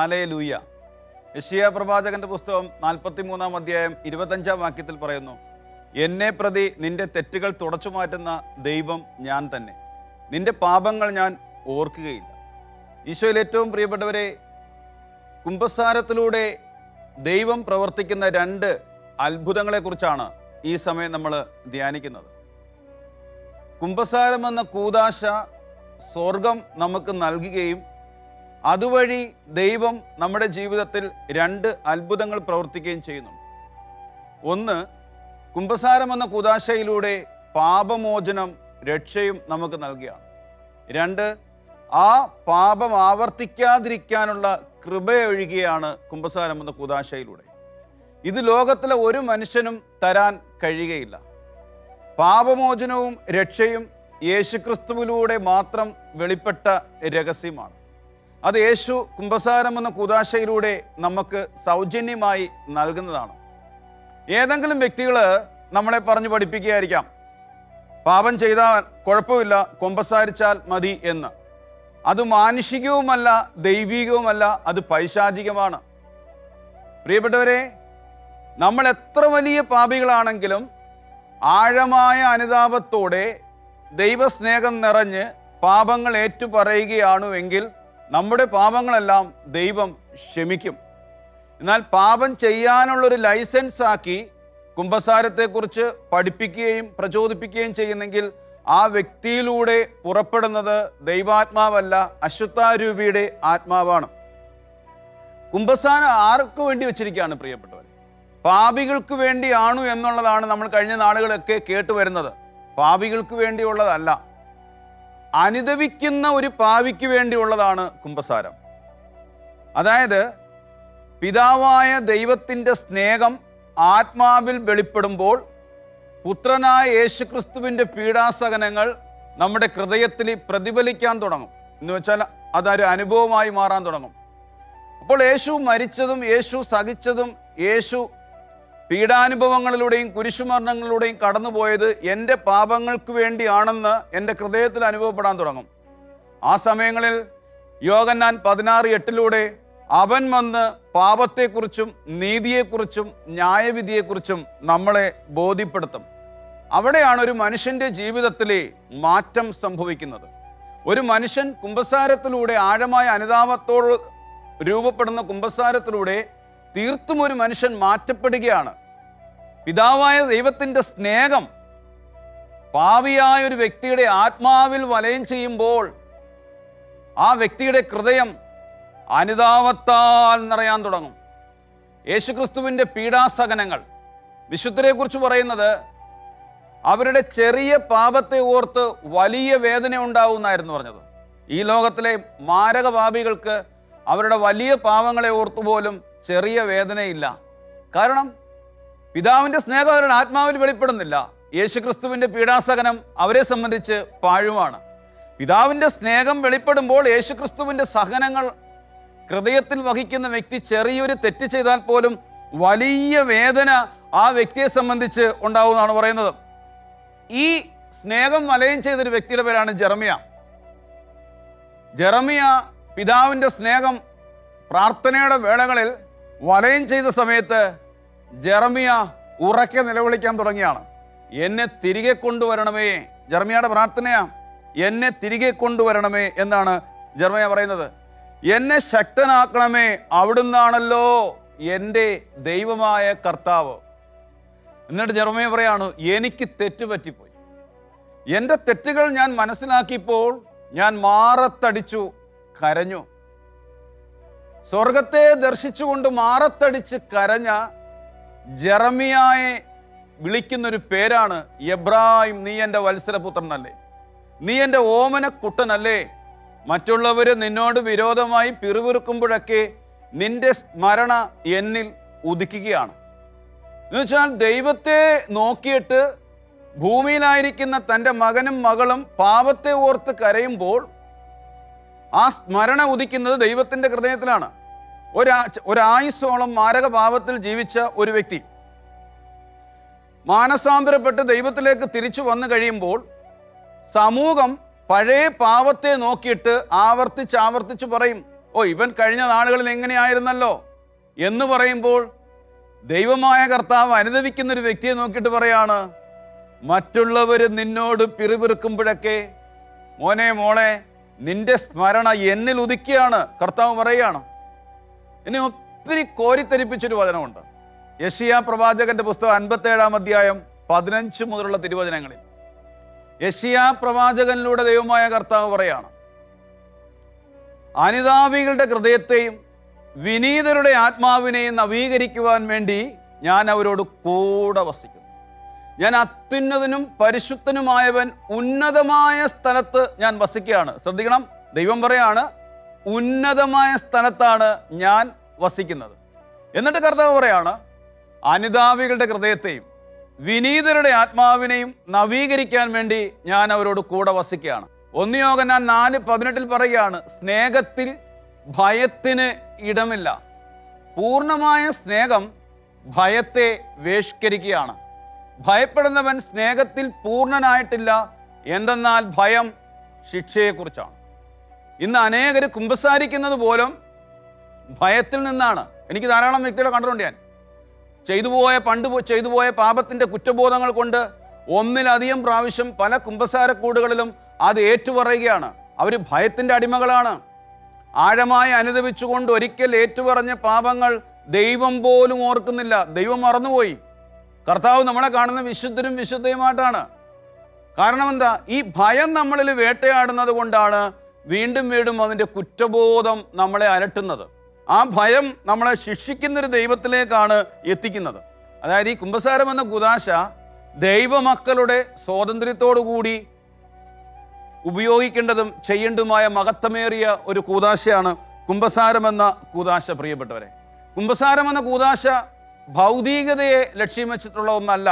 Hallelujah. യെശയ്യാ പ്രവാചകന്റെ പുസ്തകം 43-ാം അധ്യായം 25-ാം വാക്യത്തിൽ പറയുന്നു, എന്നെ പ്രതി നിന്റെ തെറ്റുകൾ തുടച്ചു മാറ്റുന്ന ദൈവം ഞാൻ തന്നെ, നിന്റെ പാപങ്ങൾ ഞാൻ ഓർക്കുകയില്ല. ഈശോയിൽ ഏറ്റവും പ്രിയപ്പെട്ടവരെ, കുമ്പസാരത്തിലൂടെ ദൈവം പ്രവർത്തിക്കുന്ന 2 അത്ഭുതങ്ങളെക്കുറിച്ചാണ് ഈ സമയം നമ്മൾ ധ്യാനിക്കുന്നത്. കുമ്പസാരം എന്ന കൂദാശ സ്വർഗം നമുക്ക് നൽകുകയും അതുവഴി ദൈവം നമ്മുടെ ജീവിതത്തിൽ 2 അത്ഭുതങ്ങൾ പ്രവർത്തിക്കുകയും ചെയ്യുന്നുണ്ട്. ഒന്ന്, കുമ്പസാരം എന്ന കൂദാശയിലൂടെ പാപമോചനം രക്ഷയും നമുക്ക് നൽകുകയാണ്. 2, ആ പാപം ആവർത്തിക്കാതിരിക്കാനുള്ള കൃപയൊഴുകിയാണ് കുമ്പസാരം എന്ന കൂദാശയിലൂടെ. ഇത് ലോകത്തിലെ ഒരു മനുഷ്യനും തരാൻ കഴിയുകയില്ല. പാപമോചനവും രക്ഷയും യേശുക്രിസ്തുവിലൂടെ മാത്രം വെളിപ്പെട്ട രഹസ്യമാണ്. അത് യേശു കുമ്പസാരം എന്ന കൂദാശയിലൂടെ നമുക്ക് സൗജന്യമായി നൽകുന്നതാണ്. ഏതെങ്കിലും വ്യക്തികൾ നമ്മളെ പറഞ്ഞു പഠിപ്പിക്കുകയായിരിക്കാം, പാപം ചെയ്താൽ കുഴപ്പമില്ല, കുമ്പസാരിച്ചാൽ മതി എന്ന്. അത് മാനുഷികവുമല്ല, ദൈവികവുമല്ല, അത് പൈശാചികമാണ്. പ്രിയപ്പെട്ടവരെ, നമ്മൾ എത്ര വലിയ പാപികളാണെങ്കിലും ആഴമായ അനുതാപത്തോടെ ദൈവസ്നേഹം നിറഞ്ഞ് പാപങ്ങൾ ഏറ്റുപറയുകയാണുവെങ്കിൽ നമ്മുടെ പാപങ്ങളെല്ലാം ദൈവം ക്ഷമിക്കും. എന്നാൽ പാപം ചെയ്യാനുള്ളൊരു ലൈസൻസ് ആക്കി കുമ്പസാരത്തെക്കുറിച്ച് പഠിപ്പിക്കുകയും പ്രചോദിപ്പിക്കുകയും ചെയ്യുന്നെങ്കിൽ ആ വ്യക്തിയിലൂടെ പുറപ്പെടുന്നത് ദൈവാത്മാവല്ല, അശുദ്ധാരൂപിയുടെ ആത്മാവാണ്. കുമ്പസാരം ആർക്ക് വേണ്ടി വെച്ചിരിക്കുകയാണ് പ്രിയപ്പെട്ടവർ? പാപികൾക്ക് വേണ്ടിയാണു എന്നുള്ളതാണ് നമ്മൾ കഴിഞ്ഞ നാളുകളൊക്കെ കേട്ടുവരുന്നത്. പാപികൾക്ക് വേണ്ടിയുള്ളതല്ല, അനുദപിക്കുന്ന ഒരു പാപിക്ക് വേണ്ടിയുള്ളതാണ് കുമ്പസാരം. അതായത് പിതാവായ ദൈവത്തിൻ്റെ സ്നേഹം ആത്മാവിൽ വെളിപ്പെടുമ്പോൾ പുത്രനായ യേശുക്രിസ്തുവിൻ്റെ പീഡാസഹനങ്ങൾ നമ്മുടെ ഹൃദയത്തിൽ പ്രതിഫലിക്കാൻ തുടങ്ങും. എന്ന് വെച്ചാൽ അതൊരു അനുഭവമായി മാറാൻ തുടങ്ങും. അപ്പോൾ യേശു മരിച്ചതും യേശു സഹിച്ചതും യേശു പീഡാനുഭവങ്ങളിലൂടെയും കുരിശുമരണങ്ങളിലൂടെയും കടന്നുപോയത് എൻ്റെ പാപങ്ങൾക്ക് വേണ്ടിയാണെന്ന് എൻ്റെ ഹൃദയത്തിൽ അനുഭവപ്പെടാൻ തുടങ്ങും. ആ സമയങ്ങളിൽ യോഹന്നാൻ 16:8 അവൻ വന്ന് പാപത്തെക്കുറിച്ചും നീതിയെക്കുറിച്ചും ന്യായവിധിയെക്കുറിച്ചും നമ്മളെ ബോധ്യപ്പെടുത്തും. അവിടെയാണ് ഒരു മനുഷ്യൻ്റെ ജീവിതത്തിലെ മാറ്റം സംഭവിക്കുന്നത്. ഒരു മനുഷ്യൻ കുമ്പസാരത്തിലൂടെ, ആഴമായ അനുതാപത്തോട് രൂപപ്പെടുന്ന കുമ്പസാരത്തിലൂടെ തീർത്തും ഒരു മനുഷ്യൻ മാറ്റപ്പെടുകയാണ്. പിതാവായ ദൈവത്തിൻ്റെ സ്നേഹം പാപിയായ ഒരു വ്യക്തിയുടെ ആത്മാവിൽ വലയം ചെയ്യുമ്പോൾ ആ വ്യക്തിയുടെ ഹൃദയം അനുതാപത്താൽ നിറയാൻ തുടങ്ങും. യേശുക്രിസ്തുവിൻ്റെ പീഡാസഹനങ്ങൾ വിശുദ്ധരെക്കുറിച്ച് പറയുന്നത് അവരുടെ ചെറിയ പാപത്തെ ഓർത്ത് വലിയ വേദന ഉണ്ടാവുമെന്നായിരുന്നു പറഞ്ഞത്. ഈ ലോകത്തിലെ മാരക പാപികൾക്ക് അവരുടെ വലിയ പാപങ്ങളെ ഓർത്തുപോലും ചെറിയ വേദനയില്ല. കാരണം പിതാവിൻ്റെ സ്നേഹം അവരുടെ ആത്മാവിൽ വെളിപ്പെടുന്നില്ല. യേശുക്രിസ്തുവിൻ്റെ പീഡാസഹനം അവരെ സംബന്ധിച്ച് പാഴുമാണ്. പിതാവിൻ്റെ സ്നേഹം വെളിപ്പെടുമ്പോൾ യേശുക്രിസ്തുവിൻ്റെ സഹനങ്ങൾ ഹൃദയത്തിൽ വഹിക്കുന്ന വ്യക്തി ചെറിയൊരു തെറ്റ് ചെയ്താൽ പോലും വലിയ വേദന ആ വ്യക്തിയെ സംബന്ധിച്ച് ഉണ്ടാവുമെന്നാണ് പറയുന്നത്. ഈ സ്നേഹം വലയം ചെയ്തൊരു വ്യക്തിയുടെ പേരാണ് ജെറമിയ. ജെറമിയ പിതാവിൻ്റെ സ്നേഹം പ്രാർത്ഥനയുടെ വേളകളിൽ വലയം ചെയ്ത സമയത്ത് ജെറമിയ ഉറക്കെ നിലവിളിക്കാൻ തുടങ്ങിയാണ്. എന്നെ തിരികെ കൊണ്ടുവരണമേ. ജെറമിയയുടെ പ്രാർത്ഥനയാ, എന്നെ തിരികെ കൊണ്ടുവരണമേ എന്നാണ് ജെറമിയ പറയുന്നത്. എന്നെ ശക്തനാക്കണമേ, അവിടുന്നാണല്ലോ എൻ്റെ ദൈവമായ കർത്താവ്. എന്നിട്ട് ജെറമിയ പറയാണ്, എനിക്ക് തെറ്റുപറ്റിപ്പോയി. എൻ്റെ തെറ്റുകൾ ഞാൻ മനസ്സിലാക്കിയപ്പോൾ ഞാൻ മാറത്തടിച്ചു കരഞ്ഞു. സ്വർഗത്തെ ദർശിച്ചുകൊണ്ട് മാറത്തടിച്ച് കരഞ്ഞ ജെറമിയായെ വിളിക്കുന്നൊരു പേരാണ് എബ്രാഹിം. നീ എൻ്റെ വത്സലപുത്രനല്ലേ, നീ എൻ്റെ ഓമനക്കുട്ടനല്ലേ. മറ്റുള്ളവർ നിന്നോട് വിരോധമായി പിറുപിറുക്കുമ്പോഴൊക്കെ നിന്റെ സ്മരണ എന്നിൽ ഉദിക്കുകയാണ്. എന്നുവെച്ചാൽ ദൈവത്തെ നോക്കിയിട്ട് ഭൂമിയിലായിരിക്കുന്ന തൻ്റെ മകനും മകളും പാപത്തെ ഓർത്ത് കരയുമ്പോൾ ആ സ്മരണ ഉദിക്കുന്നത് ദൈവത്തിൻ്റെ ഹൃദയത്തിലാണ്. ഒരായുസ്സോളം മാരക പാപത്തിൽ ജീവിച്ച ഒരു വ്യക്തി മാനസാന്തരപ്പെട്ട് ദൈവത്തിലേക്ക് തിരിച്ചു വന്നു കഴിയുമ്പോൾ സമൂഹം പഴയ പാപത്തെ നോക്കിയിട്ട് ആവർത്തിച്ച് പറയും, ഇവൻ കഴിഞ്ഞ നാളുകളിൽ എങ്ങനെയായിരുന്നല്ലോ എന്ന് പറയുമ്പോൾ ദൈവമായ കർത്താവ് അനുദപിക്കുന്ന ഒരു വ്യക്തിയെ നോക്കിയിട്ട് പറയാണ്, മറ്റുള്ളവർ നിന്നോട് പിറുപിറുക്കുമ്പോഴൊക്കെ മോനെ മോളെ നിന്റെ സ്മരണ എന്നിൽ ഉദിക്കുകയാണ്. കർത്താവ് പറയുകയാണ്. ഇനി ഒത്തിരി കോരിത്തരിപ്പിച്ചൊരു വചനമുണ്ട്. യെശയ്യാ പ്രവാചകന്റെ പുസ്തകം 57 അധ്യായം 15 മുതലുള്ള തിരുവചനങ്ങളിൽ യെശയ്യാ പ്രവാചകനിലൂടെ ദൈവമായ കർത്താവ് പറയാണ്, അനുതാപികളുടെ ഹൃദയത്തെയും വിനീതരുടെ ആത്മാവിനെയും നവീകരിക്കുവാൻ വേണ്ടി ഞാൻ അവരോട് കൂടെ വസിക്കുന്നു. ഞാൻ അത്യുന്നതനും പരിശുദ്ധനുമായവൻ ഉന്നതമായ സ്ഥലത്ത് ഞാൻ വസിക്കുകയാണ്. ശ്രദ്ധിക്കണം, ദൈവം പറയാണ് ഉന്നതമായ സ്ഥലത്താണ് ഞാൻ വസിക്കുന്നത്. എന്നിട്ട് കർത്താവ് പറയാണ്, അനുതാപികളുടെ ഹൃദയത്തെയും വിനീതരുടെ ആത്മാവിനെയും നവീകരിക്കാൻ വേണ്ടി ഞാൻ അവരോട് കൂടെ വസിക്കുകയാണ്. 1 യോഹന്നാൻ 4:18 പറയുകയാണ്, സ്നേഹത്തിൽ ഭയത്തിന് ഇടമില്ല. പൂർണ്ണമായ സ്നേഹം ഭയത്തെ വേഷ്കരിക്കുകയാണ്. ഭയപ്പെടുന്നവൻ സ്നേഹത്തിൽ പൂർണ്ണനായിട്ടില്ല. എന്തെന്നാൽ ഭയം ശിക്ഷയെക്കുറിച്ചാണ്. ഇന്ന് അനേകർ കുമ്പസാരിക്കുന്നത് പോലും ഭയത്തിൽ നിന്നാണ്. എനിക്ക് ധാരാളം വ്യക്തികളെ കണ്ടിട്ടുണ്ട്. ഞാൻ ചെയ്തു പോയ പാപത്തിൻ്റെ കുറ്റബോധങ്ങൾ കൊണ്ട് ഒന്നിലധികം പ്രാവശ്യം പല കുമ്പസാരക്കൂടുകളിലും അത് ഏറ്റുപറയുകയാണ്. അവർ ഭയത്തിൻ്റെ അടിമകളാണ്. ആഴമായി അനുദപിച്ചുകൊണ്ട് ഒരിക്കൽ ഏറ്റുപറഞ്ഞ പാപങ്ങൾ ദൈവം പോലും ഓർക്കുന്നില്ല. ദൈവം മറന്നുപോയി. കർത്താവ് നമ്മളെ കാണുന്ന വിശുദ്ധരും വിശുദ്ധയുമായിട്ടാണ്. കാരണം എന്താ? ഈ ഭയം നമ്മളിൽ വേട്ടയാടുന്നത് കൊണ്ടാണ് വീണ്ടും വീണ്ടും അതിൻ്റെ കുറ്റബോധം നമ്മളെ അലട്ടുന്നത്. ആ ഭയം നമ്മളെ ശിക്ഷിക്കുന്നൊരു ദൈവത്തിലേക്കാണ് എത്തിക്കുന്നത്. അതായത് ഈ കുമ്പസാരം എന്ന കൂദാശ ദൈവമക്കളുടെ സ്വാതന്ത്ര്യത്തോടു കൂടി ഉപയോഗിക്കേണ്ടതും ചെയ്യേണ്ടതുമായ മഹത്വമേറിയ ഒരു കൂദാശയാണ് കുമ്പസാരം എന്ന കൂദാശ. പ്രിയപ്പെട്ടവരെ, കുമ്പസാരം എന്ന കൂദാശ ഭൗതികതയെ ലക്ഷ്യം വെച്ചിട്ടുള്ള ഒന്നല്ല.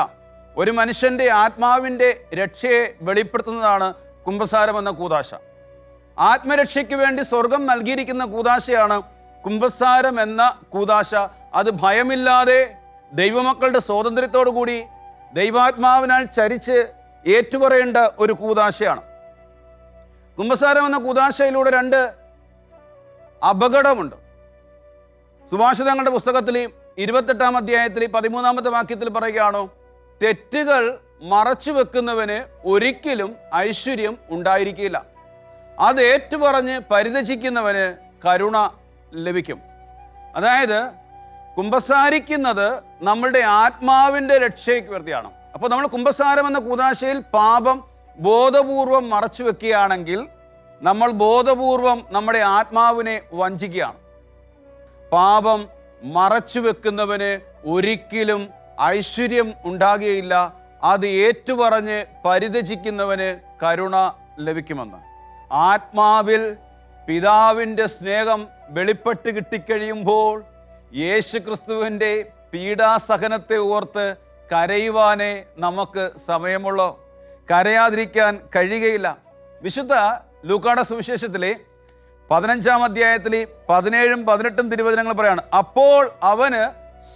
ഒരു മനുഷ്യൻ്റെ ആത്മാവിൻ്റെ രക്ഷയെ വെളിപ്പെടുത്തുന്നതാണ് കുമ്പസാരം എന്ന കൂദാശ. ആത്മരക്ഷയ്ക്ക് വേണ്ടി സ്വർഗം നൽകിയിരിക്കുന്ന കൂദാശയാണ് കുമ്പസാരം എന്ന കൂദാശ. അത് ഭയമില്ലാതെ ദൈവമക്കളുടെ സ്വാതന്ത്ര്യത്തോടു കൂടി ദൈവാത്മാവിനാൽ ചരിച്ച് ഏറ്റുപറയേണ്ട ഒരു കൂദാശയാണ്. കുമ്പസാരം എന്ന കൂദാശയിലൂടെ 2 അപകടമുണ്ട്. സുഭാഷിതങ്ങളുടെ പുസ്തകത്തിൽ 28 അധ്യായത്തിൽ 13 വാക്യത്തിൽ പറയുകയാണോ, തെറ്റുകൾ മറച്ചു വെക്കുന്നവന് ഒരിക്കലും ഐശ്വര്യം ഉണ്ടായിരിക്കില്ല. അത് ഏറ്റുപറഞ്ഞ് പരിതപിക്കുന്നവന് കരുണ ലഭിക്കും. അതായത് കുമ്പസാരിക്കുന്നത് നമ്മളുടെ ആത്മാവിൻ്റെ രക്ഷയ്ക്ക് വേണ്ടിയാണ്. അപ്പോൾ നമ്മൾ കുമ്പസാരം എന്ന കൂദാശയിൽ പാപം ബോധപൂർവം മറച്ചു വെക്കുകയാണെങ്കിൽ നമ്മൾ ബോധപൂർവം നമ്മുടെ ആത്മാവിനെ വഞ്ചിക്കുകയാണ്. പാപം മറച്ചു വെക്കുന്നവന് ഒരിക്കലും ഐശ്വര്യം ഉണ്ടാകുകയില്ല. അത് ഏറ്റുപറഞ്ഞ് പരിതപിക്കുന്നവന് കരുണ ലഭിക്കുമെന്ന്. ആത്മാവിൽ പിതാവിൻ്റെ സ്നേഹം വെളിപ്പെട്ട് കിട്ടിക്കഴിയുമ്പോൾ യേശുക്രിസ്തുവിൻ്റെ പീഡാസഹനത്തെ ഓർത്ത് കരയുവാനേ നമുക്ക് സമയമുള്ളൂ. കരയാതിരിക്കാൻ കഴിയുകയില്ല. വിശുദ്ധ ലൂക്കായുടെ സുവിശേഷത്തിലെ 15 അധ്യായത്തിൽ 17, 18 തിരുവചനങ്ങൾ പറയാണ്, അപ്പോൾ അവന്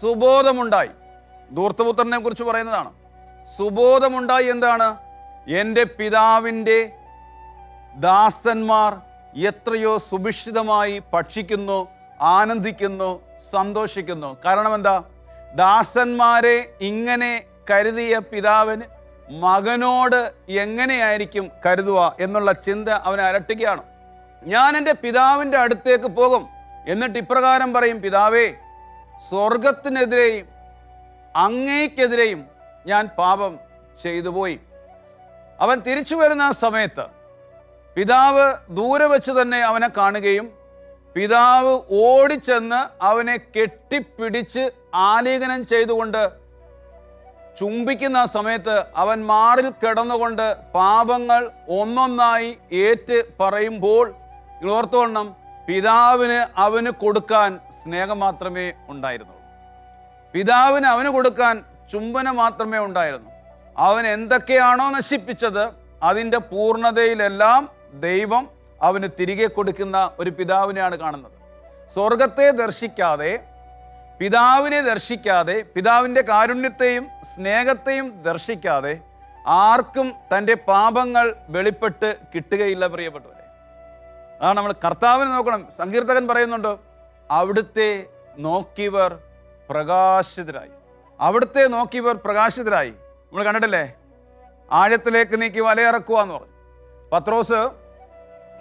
സുബോധമുണ്ടായി. ധൂർത്തപുത്രനെ കുറിച്ച് പറയുന്നതാണ്. സുബോധമുണ്ടായി. എന്താണ്? എൻ്റെ പിതാവിൻ്റെ ദാസന്മാർ എത്രയോ സുഭിക്ഷിതമായി ഭക്ഷിക്കുന്നു, ആനന്ദിക്കുന്നു, സന്തോഷിക്കുന്നു. കാരണം എന്താ? ദാസന്മാരെ ഇങ്ങനെ കരുതിയ പിതാവിന് മകനോട് എങ്ങനെയായിരിക്കും കരുതുക എന്നുള്ള ചിന്ത അവനെ അലട്ടുകയാണ്. ഞാൻ എൻ്റെ പിതാവിൻ്റെ അടുത്തേക്ക് പോകും, എന്നിട്ട് ഇപ്രകാരം പറയും, പിതാവേ, സ്വർഗത്തിനെതിരെയും അങ്ങേക്കെതിരെയും ഞാൻ പാപം ചെയ്തു പോയി. അവൻ തിരിച്ചു വരുന്ന സമയത്ത് പിതാവ് ദൂരെ വെച്ച് തന്നെ അവനെ കാണുകയും പിതാവ് ഓടിച്ചെന്ന് അവനെ കെട്ടിപ്പിടിച്ച് ആലിംഗനം ചെയ്തുകൊണ്ട് ചുംബിക്കുന്ന സമയത്ത് അവൻ മാറിൽ കിടന്നുകൊണ്ട് പാപങ്ങൾ ഒന്നൊന്നായി ഏറ്റ് പറയുമ്പോൾ ഓർത്തോണം, പിതാവിന് അവന് കൊടുക്കാൻ സ്നേഹം മാത്രമേ ഉണ്ടായിരുന്നുള്ളൂ. പിതാവിന് അവന് കൊടുക്കാൻ ചുംബനം മാത്രമേ ഉണ്ടായിരുന്നു. അവൻ എന്തൊക്കെയാണോ നശിപ്പിച്ചത് അതിൻ്റെ പൂർണ്ണതയിലെല്ലാം ദൈവം അവന് തിരികെ കൊടുക്കുന്ന ഒരു പിതാവിനെയാണ് കാണുന്നത്. സ്വർഗത്തെ ദർശിക്കാതെ, പിതാവിനെ ദർശിക്കാതെ, പിതാവിൻ്റെ കാരുണ്യത്തെയും സ്നേഹത്തെയും ദർശിക്കാതെ ആർക്കും തൻ്റെ പാപങ്ങൾ വെളിപ്പെട്ട് കിട്ടുകയില്ല. പ്രിയപ്പെട്ടവരെ, അതാണ് നമ്മൾ കർത്താവിനെ നോക്കണം. സങ്കീർത്തകൻ പറയുന്നുണ്ട്, അവിടുത്തെ നോക്കിയവർ പ്രകാശിതരായി. അവിടുത്തെ നോക്കിയവർ പ്രകാശിതരായി. നമ്മൾ കണ്ടിട്ടില്ലേ, ആഴത്തിലേക്ക് നീക്കി വലയിറക്കുക എന്ന് പറഞ്ഞു. പത്രോസ്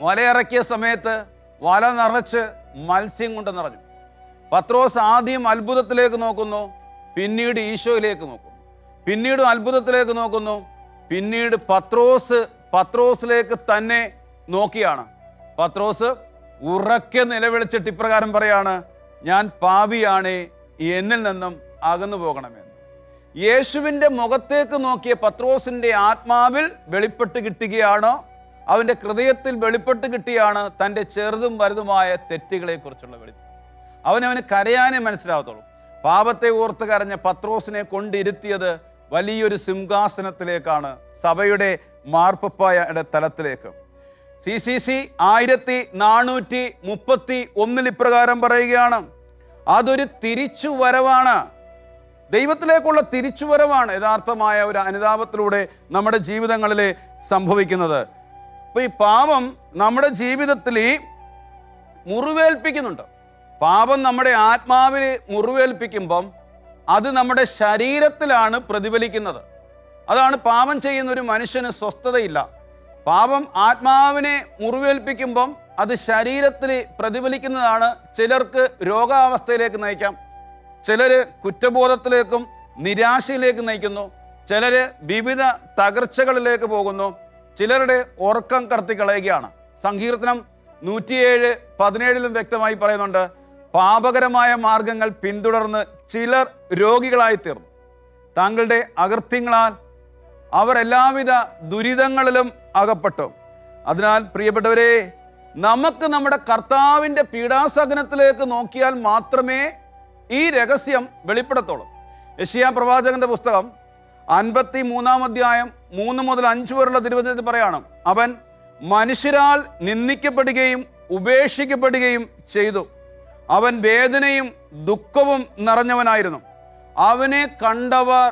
വലയിറക്കിയ സമയത്ത് വല നിറച്ച് മത്സ്യം കൊണ്ട് നിറഞ്ഞു. പത്രോസ് ആദ്യം അത്ഭുതത്തിലേക്ക് നോക്കുന്നു, പിന്നീട് ഈശോയിലേക്ക് നോക്കുന്നു, പിന്നീട് അത്ഭുതത്തിലേക്ക് നോക്കുന്നു, പിന്നീട് പത്രോസിലേക്ക് തന്നെ നോക്കിയാണ്. പത്രോസ് ഉറക്കെ നിലവിളിച്ചിട്ട് ഇപ്രകാരം പറയാണ്, ഞാൻ പാപിയാണ്, എന്നിൽ നിന്നും അകന്നു പോകണമെന്ന്. യേശുവിൻ്റെ മുഖത്തേക്ക് നോക്കിയ പത്രോസിൻ്റെ ആത്മാവിൽ വെളിപ്പെട്ട് കിട്ടുകയാണ്, അവൻ്റെ ഹൃദയത്തിൽ വെളിപ്പെട്ട് കിട്ടിയാണ് തൻ്റെ ചെറുതും വലുതുമായ തെറ്റുകളെ കുറിച്ചുള്ള വെളിപ്പെട്ട്. അവനവന് കരയാനേ മനസ്സിലാവത്തുള്ളൂ. പാപത്തെ ഓർത്ത് കരഞ്ഞ പത്രോസിനെ കൊണ്ടിരുത്തിയത് വലിയൊരു സിംഹാസനത്തിലേക്കാണ്, സഭയുടെ മാർപ്പാപ്പയുടെ തലത്തിലേക്ക്. CCC 1431 ഇപ്രകാരം പറയുകയാണ്, അതൊരു തിരിച്ചുവരവാണ്, ദൈവത്തിലേക്കുള്ള തിരിച്ചുവരവാണ് യഥാർത്ഥമായ ഒരു അനുതാപത്തിലൂടെ നമ്മുടെ ജീവിതങ്ങളിൽ സംഭവിക്കുന്നത്. അപ്പോൾ ഈ പാപം നമ്മുടെ ജീവിതത്തിൽ മുറിവേൽപ്പിക്കുന്നുണ്ട്. പാപം നമ്മുടെ ആത്മാവിൽ മുറിവേൽപ്പിക്കുമ്പം അത് നമ്മുടെ ശരീരത്തിലാണ് പ്രതിഫലിക്കുന്നത്. അതാണ് പാപം ചെയ്യുന്ന ഒരു മനുഷ്യന് സ്വസ്ഥതയില്ല. പാപം ആത്മാവിനെ മുറിവേൽപ്പിക്കുമ്പം അത് ശരീരത്തിൽ പ്രതിഫലിക്കുന്നതാണ്. ചിലർക്ക് രോഗാവസ്ഥയിലേക്ക് നയിക്കാം, ചിലർ കുറ്റബോധത്തിലേക്കും നിരാശയിലേക്കും നയിക്കുന്നു, ചിലർ വിവിധ തകർച്ചകളിലേക്ക് പോകുന്നു, ചിലരുടെ ഉറക്കം കടത്തിക്കളയുകയാണ്. സങ്കീർത്തനം 107:17 വ്യക്തമായി പറയുന്നുണ്ട്, പാപകരമായ മാർഗങ്ങൾ പിന്തുടർന്ന് ചിലർ രോഗികളായി തീർന്നു. താങ്കളുടെ അകൃത്യങ്ങളാൽ അവർ എല്ലാവിധ ദുരിതങ്ങളിലും അകപ്പെട്ടു. അതിനാൽ പ്രിയപ്പെട്ടവരെ, നമുക്ക് നമ്മുടെ കർത്താവിൻ്റെ പീഡാസഹനത്തിലേക്ക് നോക്കിയാൽ മാത്രമേ ഈ രഹസ്യം വെളിപ്പെടത്തുള്ളൂ. യെശയ്യാ പ്രവാചകന്റെ പുസ്തകം 53-ാം അധ്യായം 3 മുതൽ 5 വരെയുള്ള തിരുവചനത്തിൽ പറയാണ്, അവൻ മനുഷ്യരാൽ നിന്ദിക്കപ്പെടുകയും ഉപേക്ഷിക്കപ്പെടുകയും ചെയ്തു. അവൻ വേദനയും ദുഃഖവും നിറഞ്ഞവനായിരുന്നു. അവനെ കണ്ടവർ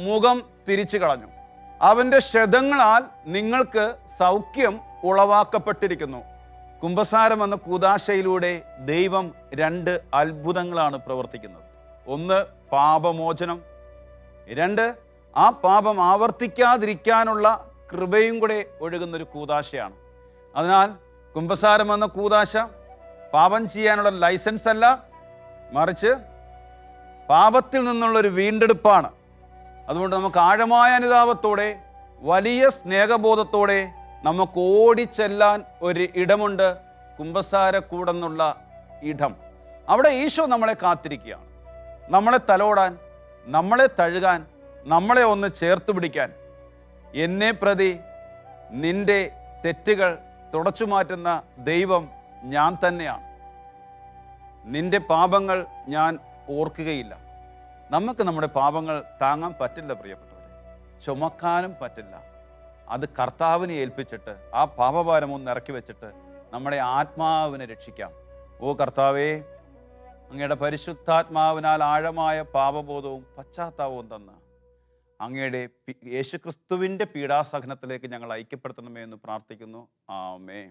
മുഖം തിരിച്ചു കളഞ്ഞു. അവൻ്റെ ക്ഷതങ്ങളാൽ നിങ്ങൾക്ക് സൗഖ്യം ഉളവാക്കപ്പെട്ടിരിക്കുന്നു. കുമ്പസാരം എന്ന കൂദാശയിലൂടെ ദൈവം 2 അത്ഭുതങ്ങളാണ് പ്രവർത്തിക്കുന്നത്. ഒന്ന്, പാപമോചനം. 2, ആ പാപം ആവർത്തിക്കാതിരിക്കാനുള്ള കൃപയും കൂടെ ഒഴുകുന്നൊരു കൂദാശയാണ്. അതിനാൽ കുമ്പസാരം എന്ന കൂദാശ പാപം ചെയ്യാനുള്ള ലൈസൻസ് അല്ല, മറിച്ച് പാപത്തിൽ നിന്നുള്ളൊരു വീണ്ടെടുപ്പാണ്. അതുകൊണ്ട് നമുക്ക് ആഴമായ അനുതാപത്തോടെ വലിയ സ്നേഹബോധത്തോടെ നമുക്ക് ഓടിച്ചെല്ലാൻ ഒരു ഇടമുണ്ട്, കുമ്പസാരക്കൂടെന്നുള്ള ഇടം. അവിടെ ഈശോ നമ്മളെ കാത്തിരിക്കുകയാണ്, നമ്മളെ തലോടാൻ, നമ്മളെ തഴുകാൻ, നമ്മളെ ഒന്ന് ചേർത്ത് പിടിക്കാൻ. എന്നെ പ്രതി നിന്റെ തെറ്റുകൾ തുടച്ചു മാറ്റുന്ന ദൈവം ഞാൻ തന്നെയാണ്. നിന്റെ പാപങ്ങൾ ഞാൻ ഓർക്കുകയില്ല. നമുക്ക് നമ്മുടെ പാപങ്ങൾ താങ്ങാൻ പറ്റില്ല പ്രിയപ്പെട്ടവരെ, ചുമക്കാനും പറ്റില്ല. അത് കർത്താവിനെ ഏൽപ്പിച്ചിട്ട് ആ പാപഭാരം ഒന്ന് ഇറക്കി വെച്ചിട്ട് നമ്മുടെ ആത്മാവിനെ രക്ഷിക്കാം. ഓ കർത്താവേ, അങ്ങയുടെ പരിശുദ്ധാത്മാവിനാൽ ആഴമായ പാപബോധവും പശ്ചാത്താപവും തന്ന് അങ്ങയുടെ യേശുക്രിസ്തുവിൻ്റെ പീഡാസഹനത്തിലേക്ക് ഞങ്ങൾ ഐക്യപ്പെടുത്തണമേ എന്ന് പ്രാർത്ഥിക്കുന്നു. ആമേൻ.